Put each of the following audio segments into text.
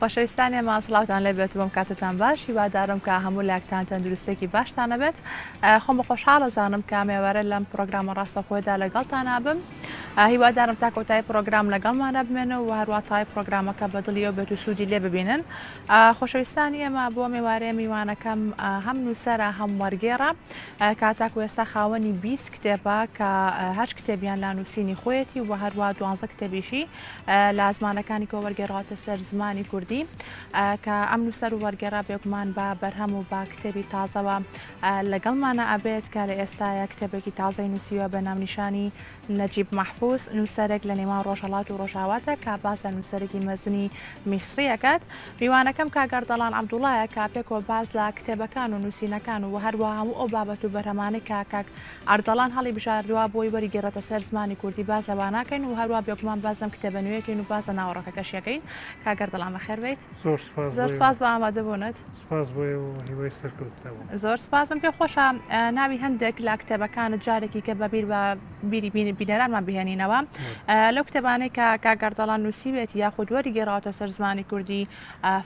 خۆشەویستانی ماسڵاوتان لێبێت بۆم کاتتان باش هیوادارم کە هەموو لاکتان تەندروستێکی باشتانە بێت خۆم بە خۆشحاڵە زانم کە ئێوارە لەم پرۆگرامە ڕاستەخۆیدا لەگەڵتان نابم هیوادارم تا کۆتای پرۆگرام لەگەڵمانە بمێنە و هەروە تای پرۆگرامەکە بەدڵیەوە بێت و سوودی لێ ببینن خۆشەویستانی ئێمە بۆ میوارەیە میوانەکەم هەم نووسەرە هەم وەرگێڕە کاتاکو ئێستا خاوەنی 20 کتێبە کە هەر کتێبیان لا نووسینی خۆیەتی و هەروە 12 کتێبیشی لە زمانەکانی کۆ وەرگێڕاتە سەر زمانی کوردی کە ئەم نووسەر و وەرگێڕا بێگومان بە بەرهەم و با کتێبی تازەوە لەگەڵمانە ئەبێت کە لە ئێستاە کتێبێکی تازای نووسیوە بە ناونیشانی نەجیب مەحفوظ نووسەرێک لە نێوان ڕۆژهەڵات و ڕۆژاواتە کە بازە نووسەرێکی مەزنی میسریەکەت میوانەکەم کاگەردەڵان عەبدوڵایە کە پێکەوە باز لە کتێبەکان و نووسینەکان و هەروە هەموو ئەو بابەت و بەرهەمانەی کاک ئەردەڵان هەڵی بژاردووە بۆی وەریگێڕێتە سەر زمانی کوردی باز لەوان ناکەین و هەروە بێگومان باز لەم کتێبە نوێیەکەین و بازە ناوەڕەکەشیەکەین کاگەردەڵان بەخێر بێت زۆر سپاس بە ئامادەبوونت زۆر سپاسم پێ خۆشە ناوی هەندێک لە کتێبەکانت جارێکی کە بەبییر بە بیری بینەرانمان بهێنینەوە لەو کتێبانەی کە کاگەردەڵان نووسیوێت یاخود وەریگێڕاتە سەر زمانی کوردی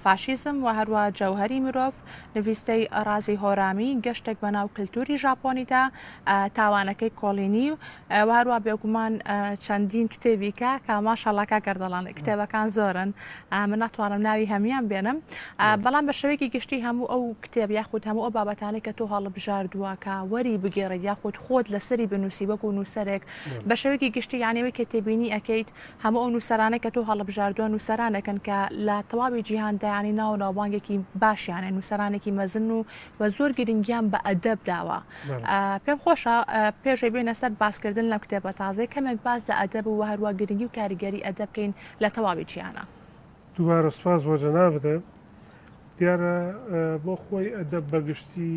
فاشیزم و هەروە جەوهەری مرۆڤ نویستەی ڕازی هۆرامی گەشتێک بەناو کللتوری ژاپۆنیدا تاوانەکەی کۆڵینی و هەروە بێگومان چەندین کتێبیکە کە ماشەڵڵا کاگەردەڵان کتێبەکان زۆرن من ناتوانم ناوی هەمیان بێنم بەڵام بە شێوەیەکی گشتی هەموو ئەو کتێب یاخود هەموو ئەو بابەتانەی کە تۆ هەڵبژاردووە کە وەری بگێڕێت یاخود خۆت لەسەری بنووسی وەکو نووسەرێک بە شێوەیەکی گشتی یانەوەی کە تێبینی ئەەکەیت هەموو ئەو نووسەرانە کە تۆ هەڵبژاردووە نووسەرانەکەن کە لە تەواوی جیهاندایانی ناو ناوبانگێکی باشیانە نووسەرانێکی مەزن و زۆر گرنگیان بە ئەدەب داوە پێم خۆشە پێشەی بێنە سەر باسکردن لەم کتێبە تازای کەمێک باز لە ئەدەب و هەروە گرنگی و کاریگەری ئەدەب بکەین لە تەواوی جیهانە دووبارە سپاس بۆ جەنابەتە دیارە بۆ خۆی ئەدەب بەگشتی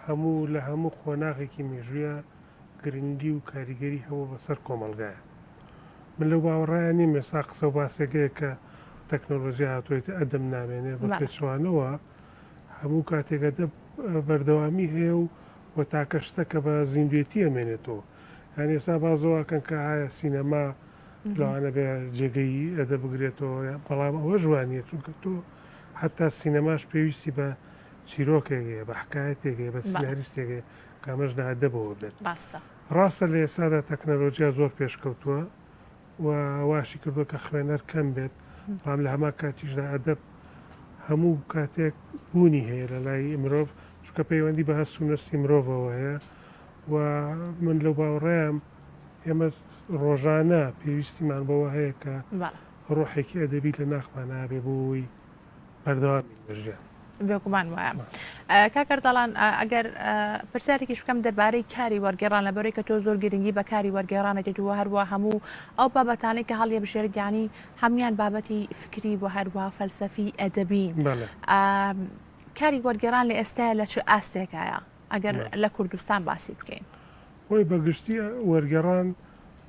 هەموو لە هەموو خۆناغێکی مێژوویە گرنگی و کاریگەری هەموو بەسەر کۆمەلگایە من لەو باوەڕایە نیم ێستا قسە و باسێکەیە کە تەکنۆلۆژیا هاتوویەتە ئەدەم نامێنێ بە پێچوانەوە هەموو کاتێک ئەدەب بەردەوامی هەیە و تاکە شتەکە بە زیندوێتی ئەمێنێتەوە یان ئێستا بازەوەکەن کە ئایا سینەما لەوانە بێ جێگەی ئەدەب بگرێتەوە بەڵام ئەوە ژوانیە چونکە تۆ حتا سینەماش پێویستی بە چیرۆکێکەیە بە حکایەتێکێ بە سیناریستێکێ کامەژ ئەدەبەوە بێت ڕاستە لە ئێستادا تەکنەلۆژیا زۆر پێشکەوتووە و واشی کردووە کە خوێنەر کەم بێت بەڵام لە هەما کاتیشدا ئەدەب هەموو کاتێک بوونی هەیە لە لای مرۆڤ چونکە پەیوەندی بە هەست و نەستی مرۆڤەوە هەیە و من لەو باوەڕێم ئێمە ڕۆژانە پێویستیمان بەوە هەیە کە ڕۆحێکی ئەدەبی لە ناخمان نابێ بۆی بەردەوامی ژیان بێگومان وایە کاکەردەڵان ئەگەر پرسیارێکیش بکەم دەربارەی کاری وەرگێڕان لەبەرەوەی کە تۆ زۆر گرنگی بە کاری وەرگێڕانەکەیتوە هەروە هەموو ئەو بابەتانەی کە هەڵیە بژێرت یانی هەمان بابەتی فکری بۆ هەروە فەلسەفی ئەدەبی کاری وەرگێڕان لە ئێستاە لە چ ئاستێکایە ئەگەر لە کوردستان باسی بکەین خۆی بەگشتی وەرگێڕان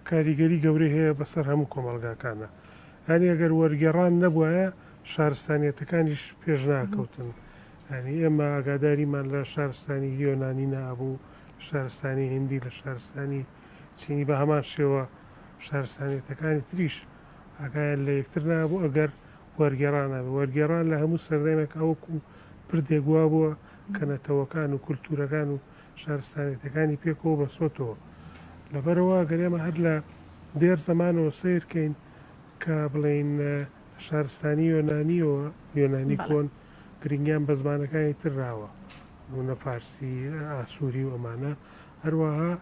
کاریگەری گەورەی هەیە بەسەر هەموو کۆمەلگاکانە هەنی ئەگەر وەرگێڕان نەبووە شارستانیەتەکانیش پێش ناکەوتن ینی ئێمە ئاگاداریمان لە شارستانی یۆنانی نابوو شارستانی هندی لە شارستانی چینی بە هەمان شێوە شارستانیەتەکانی تریش ئاگایان لە یەکتر نابوو ئەگەر وەرگێڕانە وەرگێڕان لە هەموو سەردەمێک ئەوەکو پردێگووا بووە کەنەتەوەکان و کولتورەکان و شارستانیەتەکانی پێکەوە بەسۆتەوە لەبەرەوە گەرێمە هەر لە دێر زەمانەوە سیرکەین کە بڵین شارستانی یۆنانیەوە یۆنانی کۆن گرنگیان بە زمانەکانی ترراوە بوونە فارسی ئاسووری و ئەمانە هەروەها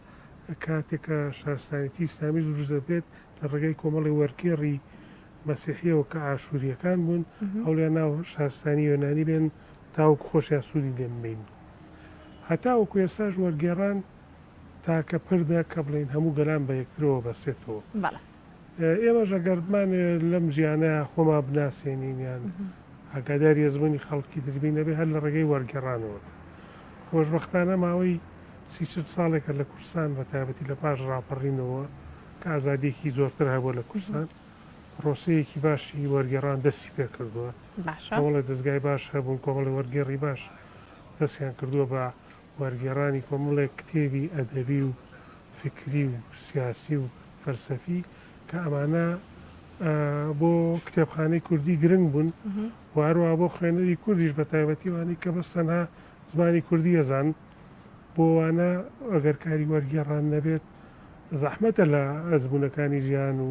کاتێکە شارستانیەتی ئیسلامی دروست دەبێت لە ڕێگەی کۆمەڵی وەرگێڕی مەسیحیەوە کە ئاشووریەکان بوون هەوڵیان ناو شارستانی یۆنانی بێن تاوەکو خۆشیان سوودی لێم بین هەتا وەکو ئێستاش وەرگێڕان تاکە پردە کە بڵین هەموو گەلان بە یەکترەوە بەسێتەوە ئێمەش ئەگەردمان لەم ژیانەیە خۆما بناسیێنینیان ئاگاداری ئەزمموی خەڵکی تربی نەبێ هەر لە ڕێگەی وەرگێڕانەوە خۆشببختانە ماوەی 30 ساڵێکە لە کوردستان بە تایبەتی لە پاش ڕاپەڕینەوە کە ئازادیەکی زۆرتر هەبووە لە کوردستان ڕۆسەیەکی باشی وەرگێڕان دەستی پێ کردووە کۆمەڵە دەستگای باش هەبوون کۆمەڵی وەرگێڕی باش دەستیان کردووە بە وەرگێڕانی کۆمەڵێک کتێبی ئەدەبی و فکری و سیاسی و فەلسەفی کە ئەمانە بۆ کتێبخانەی کوردی گرنگ بوون و هەروە بۆ خوێنەری کوردیش بە تایبەتیوانی کە بەستەنها زمانی کوردی ئەزان بۆوانە ئەگەر کاری وەرگێڕان نەبێت زەحمەتە لە ئەزمونونەکانی ژیان و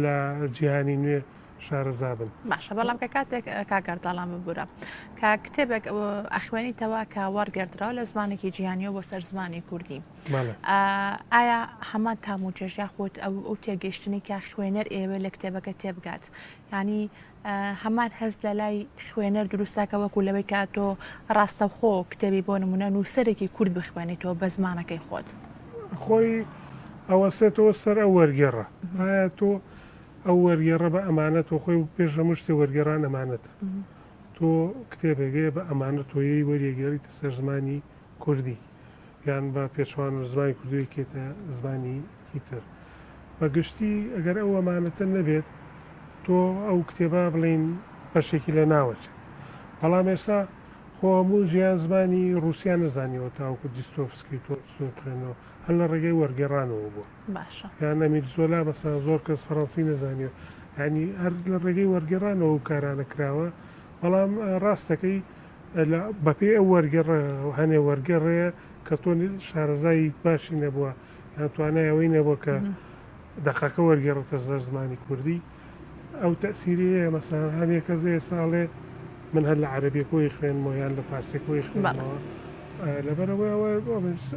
لە جیهانی نوێ شارەزا بن. باشە بەڵام کە کاتێک کاگەرداڵام ببوورە کە کتێبێک ئەخوێنیتەوە کە وەرگێردراوە لە زمانێکی جیهانیەوە بۆ سەر زمانی کوردی. ئایا هەمان تام و چێژیا خۆت ئەو تێگەیشتنی کە خوێنەر ئێوە لە کتێبەکە تێبگات ینی هەمان هەست لە لای خوێنەر دروستاکە وەکو لەوەی کە تۆ ڕاستەوخۆ کتێبی بۆ نمونە نووسەرێکی کورد بخوێنیتەوە بە زمانەکەی خۆت خۆی ئەوەسێتەوە سەر ئەو وەرگێڕە ئایا تۆ ئەو وەرگێڕە بە ئەمانەت و خۆی پێش هەموو شتێ وەرگێڕان ئەمانەتە تۆ کتێبێگەیە بە ئەمانەت تۆیەی وەریەگەریتە سەر زمانی کوردی یان بە پێچوان زمانی کوردیکێتە زمانی ئیتر بەگشتی ئەگەر ئەو ئەمانەتە نەبێت تۆ ئەو کتێبە بڵین بەشێکی لە ناوەچێت بەڵام ئێستا خۆ هەموو ژیان زمانی رووسیا نەزانیەوە تاوکو دیستۆفسکی تۆ خوێنەوە هەر لە ڕێگەی وەرگێڕانەوە بووە یان ئەمیر زۆلا بەسا زۆر کەس فەڕەنسی نەزانیوە ینی هەر لە ڕێگەی وەرگێڕانەوە و کارانە کراوە بەڵام ڕاستەکەی بەپێ ئەو وەرگێڕە هەنێ وەرگێڕەیە کە تۆ شارەزایی باشی نەبووە یان توانایەوەی نەبووە کە دەقەکە وەرگێڕێتە زەر زمانی کوردی ئەو تەسیریەیە مەسەڵەن هەنێکە زێ ساڵێ من هەر لە عەرەبیەکەی خوێنمەوە یان لە فارسیەکەی خوێنمەوە لەبەرەوەی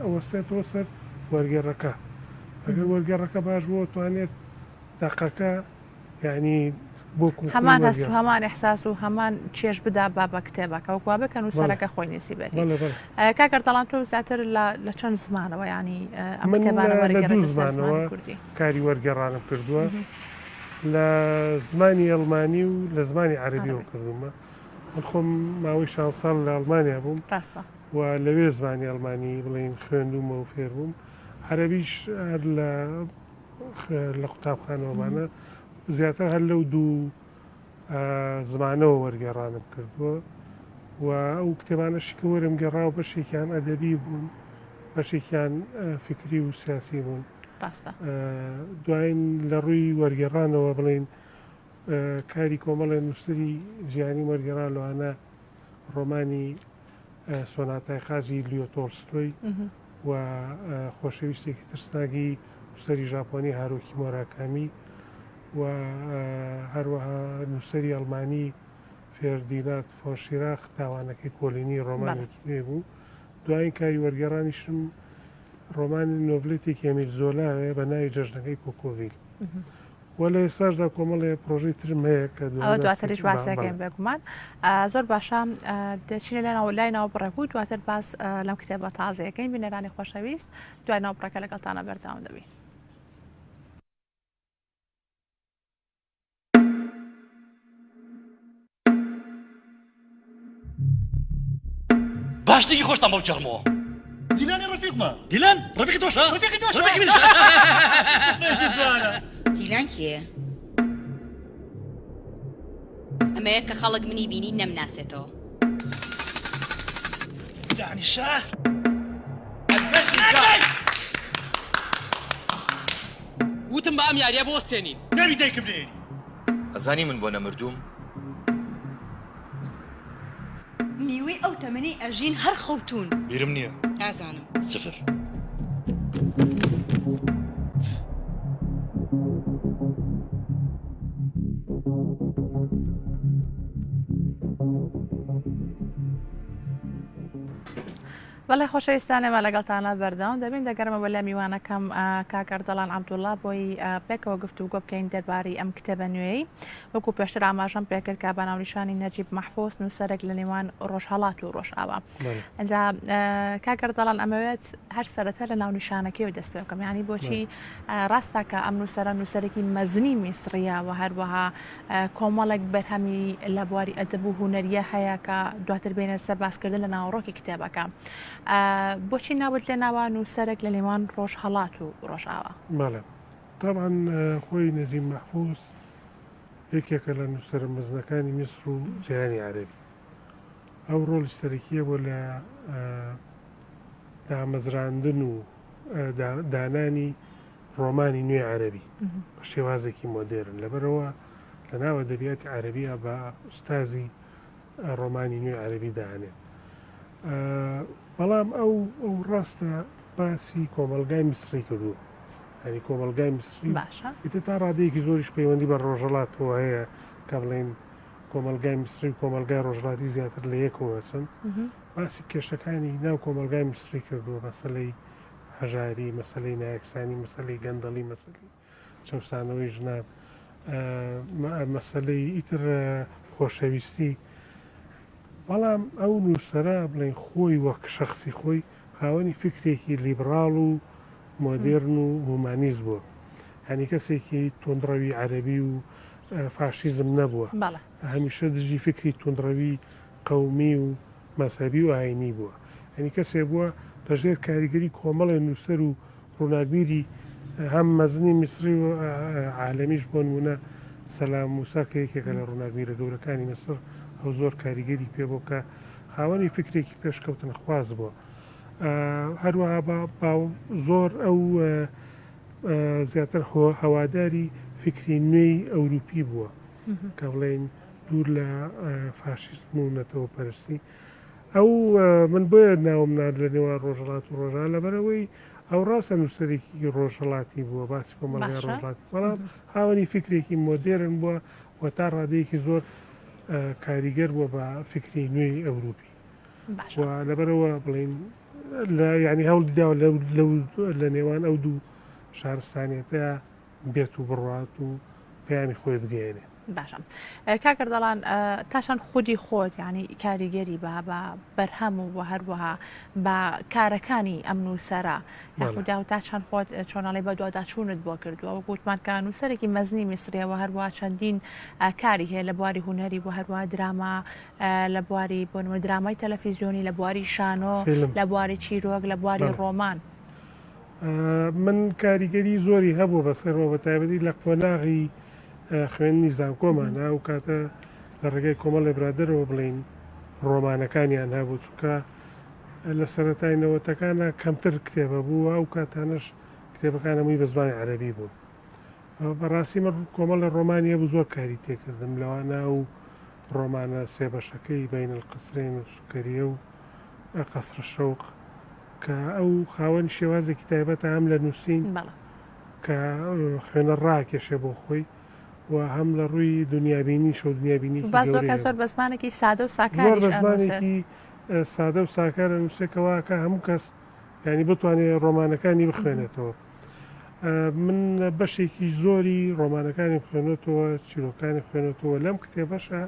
ئەوەستێتەوە سەر وەرگێڕەکە ئەگەر وەرگێڕەکە باش بووە توانێت دەقەکە یعنی بۆ هەمان هەست و هەمان ئەحساس و هەمان چێژ بدا با بە کتێبەکە وەکوا بکەن و سەرەکە خۆی نووسی بێتی کاگەردەڵان تۆ زیاتر لە چەند زمانەوە ینی ئەم کتێبانە وەرگێڕێتە سەر زمانی کوردی کاری وەرگێڕانم کردووە لە زمانی ئەڵمانی و لە زمانی عەرەبیەوە کردومە خۆم ماوەی 6 ساڵ لە ئەڵمانیا بووم و لەوێ زمانی ئەڵمانی بڵین خوێندومە و فێر بووم عەرەبیش لە قوتابخانەوەمانە زیاتر هەر لەو دوو زمانەوە وەرگێڕانم کردووە و ئەو کتێبانەشی کە وەرم گەڕاو بەشێکیان ئەدەبی بوون بەشێکیان فکری و سیاسی بوون دوایین لە ڕووی وەرگێڕانەوە بڵین کاری کۆمەڵی نووسری ژیانی وەرگێڕان لەوانە ڕۆمانی سۆناتای خاجی لیۆ تۆڵستۆی و خۆشەویستێکی ترسناگی نووسری ژاپۆنی هاروکی مۆراکامی و هەروەها نووسری ئەڵمانی فێردینات فۆنشیراخ تاوانەکەی کۆلینی ڕۆمانێکی نوێ بوو دوایین کاری وەرگێڕانیشم ڕۆمانی نۆڤلێتێکی ئەمیر زۆلاوێ بە ناوی جەژنەکەی کۆکۆڤیل وەلە ئێستاشدا کۆمەڵێ پرۆژەی ترم هەیە کە دواتریش باسەکەین بێگومان زۆر باشە دەچینە لای ناو بڕێک و دواتر باس لەم کتێبە تازەیەەکەین بینەرانی خۆشەویست دوای ناو بڕەکە لەگەڵتانە بەردەوام دەبین. باشتێکی خۆشتان بەو چەرمەوە دیلانی ڕفیقمە دیلان ڕفیقی تۆشە ڕفیقی تۆشە ڕفیقی منیش دیلان کێ؟ ئەمەیە کە خەڵک منی بینی نەمناسێتەوە یعنی شار وتم بە ئەم یاریە بۆستێنین ناوی دایکم لێنی ئەزانی من بۆ نەمردوم نیوەی ئەو تەمەنی ئەژین هەر خەوتون بیرم نییە نازانم سفر بەڵێ خۆشەویستانێمە لەگەڵتانە بەردەوام دەبین دەگەرمە بە لە میوانەکەم کاکەردەڵان عەبدوڵڵا بۆی پێکەوە گفتوگۆ بکەین دەربارەی ئەم کتێبە نوێی وەکو پێشتر ئاماژەم پێکرد کە بە ناونیشانی نەجیب مەحفوظ نووسەرێک لە نێوان ڕۆژهەڵات و ڕۆژئاوا ئەجا کاکەردەڵان ئەمەوێت هەر سەرەتا لە ناونیشانەکەی دەست پێ بکەم ینی بۆچی ڕاستە کە ئەم نووسەرە نووسەرێکی مەزنی میسریە و هەروەها کۆمەڵێک بەرهەمی لە بواری ئەدەب و هونەریە هەیە کە دواتر بینە سەر باسکردن لە ناوەڕۆکی کتێبەکە بۆچی ناوت لێ ناوان و سەرێک لە نێوان ڕۆژهەڵات و ڕۆژئاوا بەڵێ طبعاً خۆی نەجیب مەحفوظ یەکێکە لە نووسەرە مەزنەکانی میسر و جیهانی عەرەبی ئەو ڕۆڵی سەرەکیە بۆ لە دامەزراندن و دانانی ڕۆمانی نوێ عەرەبی بە شێوازێکی مۆدێرن لەبەرەوە لە ناوە دەبیاتی عەرەبیە بە ئوستازی ڕۆمانی نوێی عەرەبی داهێنێت. بەڵام ئەو ڕاستە باسی کۆمەلگای میسری کردو، هەنی کۆمەلگای میسری باشە ئیتر تا ڕادەیەکی زۆریش پەیوەندی بە ڕۆژەڵاتەوە هەیە کە بڵێن کۆمەلگای میسری و کۆمەلگای ڕۆژهەڵاتی زیاتر لە یەکەوە چن باسی کێشەکانی ناو کۆمەلگای میسری کردووە، مەسەلەی هەژاری، مەسەلەی نایەکسانی، مەسەلەی گەندەڵی، مەسەلەی چەسانەوەی ژنان، مەسەلەی ئیتر خۆشەویستی. بەڵام ئەو نووسەرە بڵێن خۆی وەک شخصی خۆی خاوەنی فکرێکی لیبراڵ و مۆدێرن و هومانیز بووە، هەنی کەسێکی تۆندڕەوی عەرەبی و فاشیزم نەبووە، هەمیشە دژی فکری تۆندڕەوی قەومی و مەسەبی و ئاینی بووە، هەنی کەسێ بووە لەژێر کاریگەری کۆمەڵی نووسەر و ڕووناکبیری هەم مەزنی میسری و عالەمیش بۆ نمونە سەلام موسا کە یەکێکە لە ڕووناکبیرە گەورەکانی مەسر ئەو زۆر کاریگەری پێ بۆ کە خاوەنی فکرێکی پێشکەوتن خواز بووە. هەروەها زۆر ئەو زیاتر هەواداری فکری نوێی ئەوروپی بووە کە بڵێن دوور لە فاشیسم و نەتەوە پەرستی. ئەو من بۆیە ناوم ناد لە نێوان ڕۆژهەڵات و ڕۆژان لەبەرەوەی ئەو ڕاستە نووسەرێکی ڕۆژهەڵاتی بووە، باسی کۆمەڵگای ڕۆژهەڵاتی، بەڵام هاوەنی فکرێکی مۆدێرن بووە و تا ڕادەیەکی زۆر کاریگەر بووە بە فکری نوێی ئەوروپی. لەبەرەوە بڵین ینی هەوڵیداوە لە نێوان ئەو دوو شارستانێتە بێت و بڕات و پەیامی خۆی بگەێنێ. باشە کاکەر دەڵان تاشان خودی خۆت ینی کاریگەری بە بەرهەم و بە هەروەها بە کارەکانی ئەم نووسەرە یاخودا و تاچەند خۆت چۆناڵی بە دوواداچوونت بۆ کردووە گوتمان کە نووسەرێکی مەزنی میسریەوە هەروە چەندین کاری هەیە لە بواری هوەری بۆ هەروە دراما لە بواری بۆنمە درامای تەلەڤیزیۆنی لە بواری شانۆ لە بواری چیرۆک لە بواری ڕۆمان. من کاریگەری زۆری هەبوو بەسەرەوە بە تایبەتی لە قۆناغی خوێندنی زانکۆمانە و کاتە لە ڕێگەی کۆمەڵی برادرەوە بڵین ڕۆمانەکانیان هەبوو چونکە لە سەرەتای نەوەتەکانە کەمتر کتێبە بوو ئەو کاتانش کتێبەکانەمووی بە زمانی عەرەبی بوو. بەڕاستی من کۆمەڵی ڕۆمانیە بوو زۆر کاری تێکردم لەوانە و ڕۆمانە سێبەشەکەی بین القەسرین و سوکەریە و قەسرە شەوق کە ئەو خاوەنی شێوازێکی تایبەتە هەم لە نووسین کە خوێنە ڕاکێشێ بۆ خۆی و هەم لە ڕووی دنیابینی شە و دنیابینی زۆر بە زمانێکی سادە و ساکاری زمانێکی سادە و ساکارە نووسێکەوە کە هەموو کەس ینی بتوانێت ڕۆمانەکانی بخوێنێتەوە. من بەشێکی زۆری ڕۆمانەکانی خوێنێتەوە چیرۆکانی خوێنێتەوە لەم کتێبەشە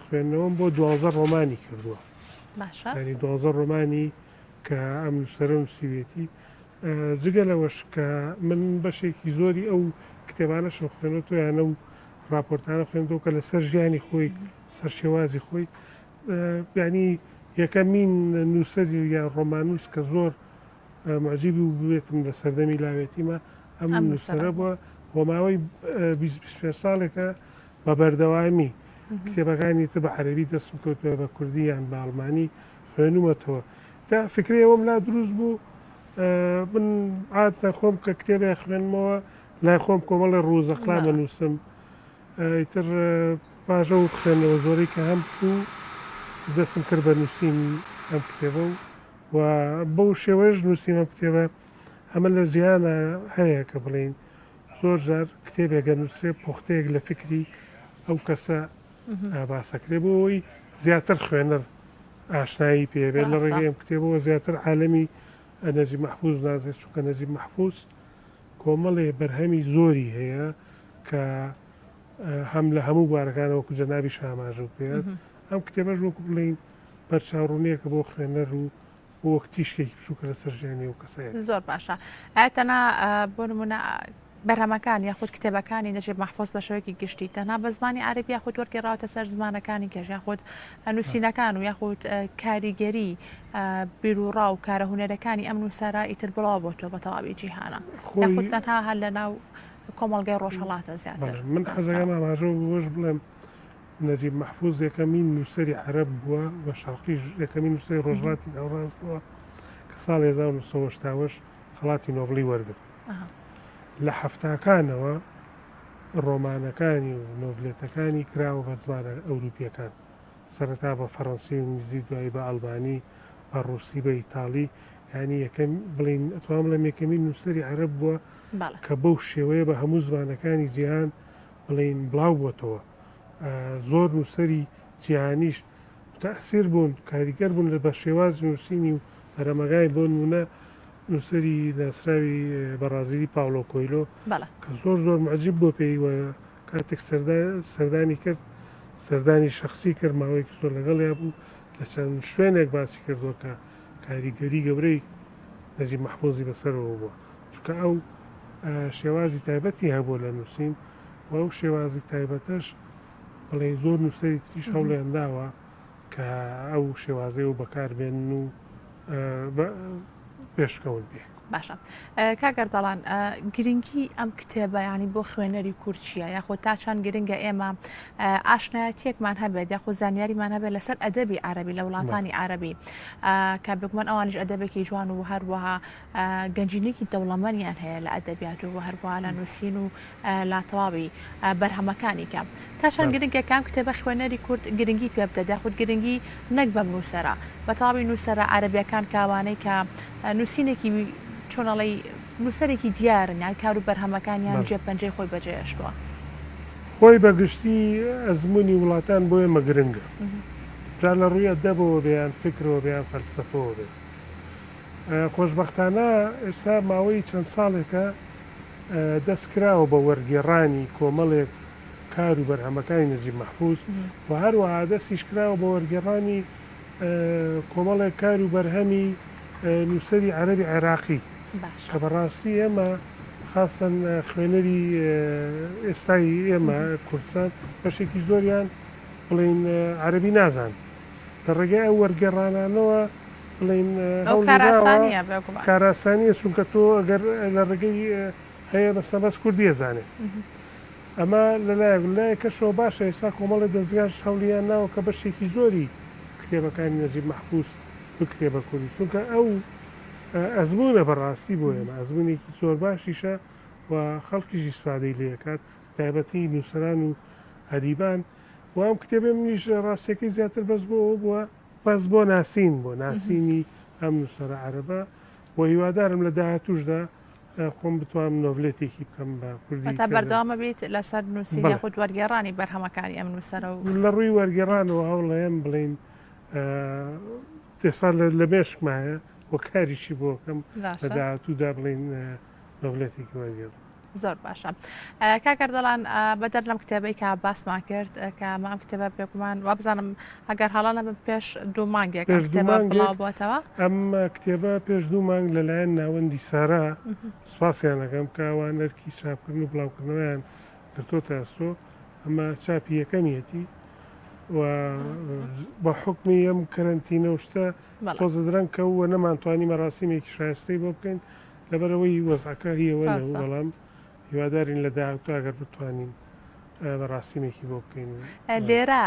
خوێندنەوەم بۆ 12 ڕۆمانی کردووە ینی 12 ڕۆمانی کە ئەم نووسەرە نووسیوێتی جگە لەوەش کە من بەشێکی زۆری ئەو کتێبانەشم خوێنێتەوە یانە و راپۆرتانە خوێنەوە کە لەسەر ژیانی خۆی سەر شێوازی خۆی ینی یەکەمین نووسەری یان ڕۆمانوس کە زۆر معجیبی و بێتم لە سەردەمی لاوێتیمە ئەم نووسەرە بووە بۆ ماوەی 25 ساڵێکە بە بەردەوامی کتێبەکانی تر بە عەرەبی دەستم کەوتووە بە کوردی یان بە ئەڵمانی خوێنووەتەوە تا فکرەوەم لا دروست بوو من عادەتەن خۆم کە کتێبێک خوێنمەوە لای خۆم کۆمەڵی ڕووزەقلا بنووسم ئیتر پاژە و خوێندنەوە زۆرەی کە هەم بوو دەستم کرد بە نووسین ئەم کتێبە و بەو شێوەیەش نووسیم ئەم کتێبە ئەمە لە ژیانە هەیە کە بڵین زۆر جار کتێبێکە نووسێ پوختەیەک لە فکری ئەو کەسە باسەکرێ بۆەوەی زیاتر خوێنەر ئاشنایی پێبێت لە ڕێگەی ئەم کتێبەوە زیاتر عالەمی نەجیب مەحفوظ نازێت چونکە نەجیب مەحفوظ کۆمەڵێ بەرهەمی زۆری هەیە کە هەم لە هەموو بوارەکانەوە وەکو جەنابی شاماژە پێێت ئەم کتێبەش وەکو بڵین بەرچاوڕوونیەکە بۆ خوێنەر و بۆ وەک تیشکێکی بچووکە لە سەرژیانی و کەسەیە زۆر باشە ئەتەنا بۆ نمونە بەرهەمەکان یاخود کتێبەکانی نەجیب مەحفوظ بە شێوەیەکی گشتی تەنها بە زمانی عەرەبی یاخود وەرگێڕاوەتە سەر زمانەکانی کەژ یاخود نووسینەکان و یاخود کاریگەری بیرروڕا و کارە هونەرەکانی ئەم نووسەرە ئیتر بڵاو بۆ تۆ بە تەواوی جیهانە یاخود تەنها هەر لە ناو کۆمەڵگەی ڕۆژهەڵاتە زیاتر. من حەزەکەم ئاماژە بۆش بڵێم نەجیب مەحفوظ یەکەمین نووسەری عەرەب بووە بە شەرقی یەکەمین نووسەری ڕۆژهەڵاتی ناوەڕاست بووە کە ساڵی 1970 خەڵاتی نۆبڵی وەرگرت. لە هەفتاکانەوە ڕۆمانەکانی و نۆڤلێتەکانی کراوە بە زمانە ئەوروپیەکان سەرەتا بە فەڕەنسی و انگلیزی دوایی بە ئەڵبانی بە ڕووسی بە ئیتاڵی ینی یەکەم بڵین ئەتوام لە یەکەمین نووسری عەرەب بووە کە بەو شێوەیە بە هەموو زمانەکانی جیهان بڵین بڵاو بووەتەوە زۆر نووسری جیهانیش تەسیر بوون کاریگەر بوون لە بە شێوازی نووسینی و بەرەمەگای بۆ نمونە نووسری ناسراوی بەرازیلی پاولۆ کۆیلۆ کە زۆر زۆر معجب بۆ پێیوە کاتێک سەردانی کرد سەردانی شخصی کرد ماوەیەکی زۆر لەگەڵیا بوو لە چەند شوێنێک باسی کردووە کە کاریگەری گەورەی نەجیب مەحفوظی بەسەرەوە بووە چونکە ئەو شێوازی تایبەتی هەبوو لە نووسین و ئەو شێوازی تایبەتەش بڵێ زۆر نووسری تریش هەوڵیان داوە کە ئەو شێوازەی و بەکاربێنن و پێشکەون بێ باشە کاگەر دەڵان گرنگی ئەم کتێبە ینی بۆ خوێنەری کورد چیە یاخۆ تا چەند گرنگە ئێمە ئاشنایەتێکمان هەبێت یاخۆ زانیاریمان هەبێت لەسەر ئەدەبی عەرەبی لە وڵاتانی عەرەبی کە بگومان ئەوانش ئەدەبێکی جوان و هەروەها گەنجینێکی دەوڵەمەندیان هەیە لە ئەدەبیات و هەروەها لە نووسین و لاتەواوی بەرهەمەکانی کە تا چەند گرنگە کام کتێبە خوێنەری کورد گرنگی پێ بدەدا خودت گرنگی نەک بە نووسەرە بەتەواوی نووسەرە عەرەبیەکان کاوانەی کە نووسینێکی چۆنەڵی نووسەرێکی دیارن یان کار و بەرهەمەکانیان جێپەنجەی خۆی بەجێهێشتووە خۆی بەگشتی ئەزمموی وڵاتان بۆ ئێمە گرنگە جا لە ڕووی ئەدەبەوە بێیان فکرەوە بێیان فەلسەفەوە بێ خۆشبەختانە ئێستا ماوەی چەند ساڵێکە دەستکراوە بە وەرگێڕانی کۆمەڵێک کار و بەرهەمەکانی نەجیب مەحفوظ و هەروەها دەستیش کراوە بە وەرگێڕانی کۆمەڵێک کار و بەرهەمی نووسری عەرەبی عێراقی کە بەڕاستی ئێمە خاستن خوێنەری ئێستای ئێمە کوردستان بەشێکی زۆریان بڵین عەرەبی نازان لە ڕێگەی ئەو وەرگێڕانانەوە بڵین کاراسانیە چونکە تۆ ئەگەر لە ڕێگەی هەیە بەسە بەس کوردی ئەزانێت ئەمە لەلایەک کەشەوە باشە ئێستا کۆمەڵی دەستگاش هەوڵیان ناوە کە بەشێکی زۆری کتێبەکانی نەجیب مەحفوظ بکرێ بە کوردی چونکە ئەو ئەزمونە بەڕاستی بۆ ئێمە ئەزمونێکی زۆر باشیشە و خەڵکیشی سوادەی لێکات تایبەتی نووسران و ئەدیبان و ئەم کتێبێ منیش ڕاستیەکەی زیاتر بەس بۆ بەس بۆ ناسین بۆ ناسینی ئەم نووسرە عەرەبە و هیوادارم لە داهاتووشدا خۆم بتوانم نۆڤلێتێکی بکەم بە کوردی تا بەردەوامە بێت لەسەر نووسینی خود وەرگێڕانی بەرهەمەکانی ئەم نووسەرە و لە ڕووی وەرگێڕانەوە هەوڵەیەم بڵین تێسا لە مێشکمایە وە کاریشی بۆکەم لە داهاتوودا بڵین نۆڤلێتێکی وەرگێڕ زۆر باشە کاگەر دەڵان بەدەر لەم کتێبەی کە باسمان کرد کە ئەم کتێبە پێکمان وابزانم ئەگەر هەڵانە پێش 2 مانگێک کتێبە بڵاو بووەتەوە ئەم کتێبە پێش 2 مانگ لەلایەن ناوەندی سارا سوپاسیانەکەم کاوان نەرکی چاپکردن و بڵاوکردنەوەیان گرتۆتە ئەستۆ ئەمە چاپی یەکەمیەتی و بە حکمی ئەم کەرەنتینە شتە تۆزە درەنگ کە وە نەمانتوانی مەراسیمێکی شایستەی بۆ بکەین لەبەرەوەی وەزعەکە هیەوە بەڵام هیوادارین لە داهاتوو ئەگەر بتوانین بەڕاستیمێکی بۆ بکەین لێرە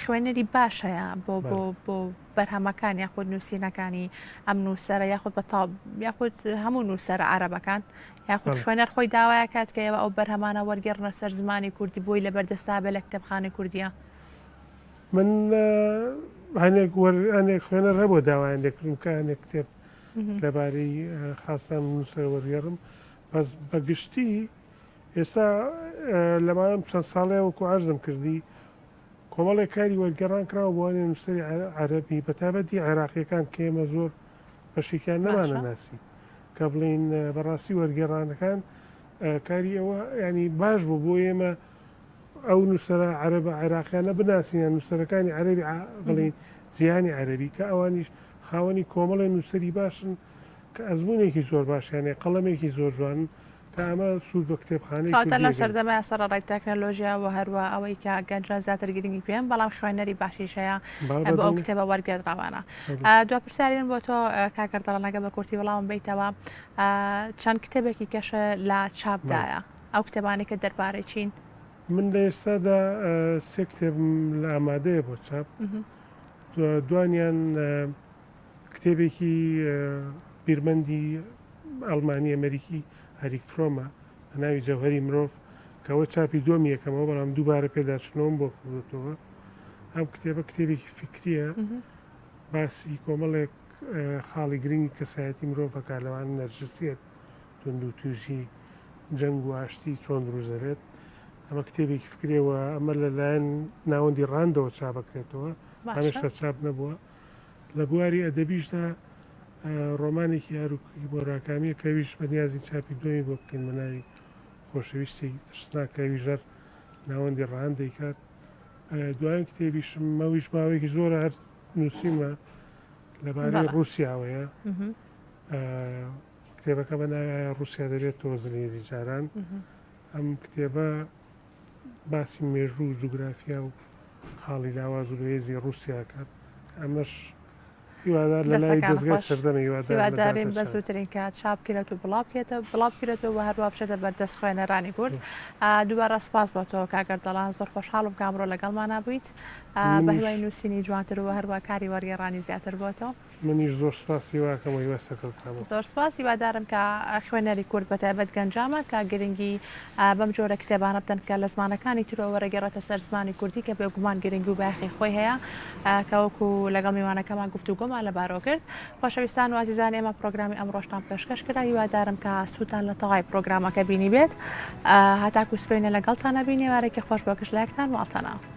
خوێنەری باشەیە بۆ بەرهەمەکان یاخود نووسینەکانی ئەم نووسەرە یاخود بە یاخود هەموو نووسەرە عەرەبەکان یاخود خوێنەر خۆی داوایە کات کە ئێوە ئەو بەرهەمانە وەرگێڕنە سەر زمانی کوردی بۆی لەبەردەستا بێ لە کتێبخانەی کوردیە من هەنێک خوێنەر هەبوو داوایان لێکردم کە هەنێک کتێب لەبارەی خاستان نووسەر وەرگێڕم بەس بەگشتی ئێستا لەماوەم چەند ساڵەیە وەکو عەرزم کردی کۆمەڵێک کاری وەرگێڕان کراوە بۆوانێ نووسەری عەرەبی بەتایبەتی عێراقیەکان کە ئێمە زۆر بەشێکیان نەمانە ناسی کە بڵین بەڕاستی وەرگێڕانەکان کاری ئەوە ینی باش بوو بۆ ئێمە ئەو نووسەرە عەرەبە عێراقیانە بناسییان نووسەرەکانی عەرەبی بڵین جیهانی عەرەبی کە ئەوانیش خاوەنی کۆمەڵی نووسری باشن کە ئەزمونێکی زۆر باشیانێ قەڵەمێکی زۆر جوان کە ئەمە سوود بە کتێبخانەی لە سەردەمای سەرڕای تەکنەلۆژیا و هەروە ئەوەی کە گەنجان زیاتر گرنگی پێم بەڵام خوێنەری باشیشەیە بۆ ئەو کتێبە وەرگێڕاوانە دو پرسیارین بۆ تۆ کاکەردەڵەنەکە بە کورتی وەڵام بیتەوە چەند کتێبێکی کەشە لە چاپدایە ئەو کتێبانی کە دەربارەی چین من لە ئێستادا 3 کتێبم لە ئامادەیە بۆ چاپ دوانیان کتێبێکی بیرمەندی ئەڵمانی ئەمریکی هەریک فرۆمە بە ناوی جەوهەری مرۆڤ کەەوە چاپی دۆمی یەکەمەوە بەڵام دووبارە پێداچنەوەم بۆ کردێتەوە ئەم کتێبە کتێبێکی فکریە باسی کۆمەڵێک خاڵی گرنگی کەسایەتی مرۆڤەکە لەوان نەرجسیەت تونند و توژی جەنگ و ئاشتی چۆن دروزەرێت ئەمە کتێبێکی فکرێەوە ئەمە لەلایەن ناوەندی ڕاندەوە چاپەکرێتەوە هەمێشتا چاپ نەبووە لە بواری ئەدەبیشدا ڕۆمانێکی یاروکی بۆراکامیە کەویش بەنیازی چاپی دومی بۆ بکەین بە ناوی خۆشەویستی ترسناکەوی ژەر ناوەندی ڕاندەی کات دوایین کتێبیشم مەویش ماوەیەکی زۆرە هەر نووسیمە لەبارەی رووسیاوەیە کتێبەکە بە ناوایە رووسیا دەبێت تۆزنێزی جاران ئەم کتێبە باسی مێژوو و جوگرافیا و خاڵی لاواز و بەهێزی رووسیا کات ئەمەش هیوادار لە لای دەستگای سەردەمە هیوادارین بە زووترین کات چاپکرێت و بڵاوکرێتەوە بە هەروە بشێتە بەردەست خوێنەرانی کورد دووبارە سپاس بۆ تۆ کاگەر دەڵان زۆر خۆشحاڵم کامڕۆ لەگەڵمانە بوویت بە هیوای نووسینی جوانتر و هەروە کاری وەرگێڕانی زیاتر بۆتەوە منیش زۆر سپاسی واکەم و هیوەستەکەم زۆر سپاس هیوادارم کە خوێنەری کورد بەتایبەت گەنجامە کە گرنگی بەم جۆرە کتێبانە بدەن کە لە زمانەکانی ترەوە وەرەگەڕێتە سەر زمانی کوردی کە بێگومان گرنگی و باخی خۆی هەیە کە وەکو لەگەڵ میوانەکەمان گفتوگۆمان لەبارەوە کرد خۆشەویستان و عزیزان ئێمە پرۆگرامی ئەمڕۆشتان پێشکەش کرا هیوادارم کە سوودان لە تەواوی پرۆگرامەکە بینی بێت هەتاکو سبەینە لەگەڵتانە بینێوارێکی خۆش بۆ کەش لایەکتان واڵتەنە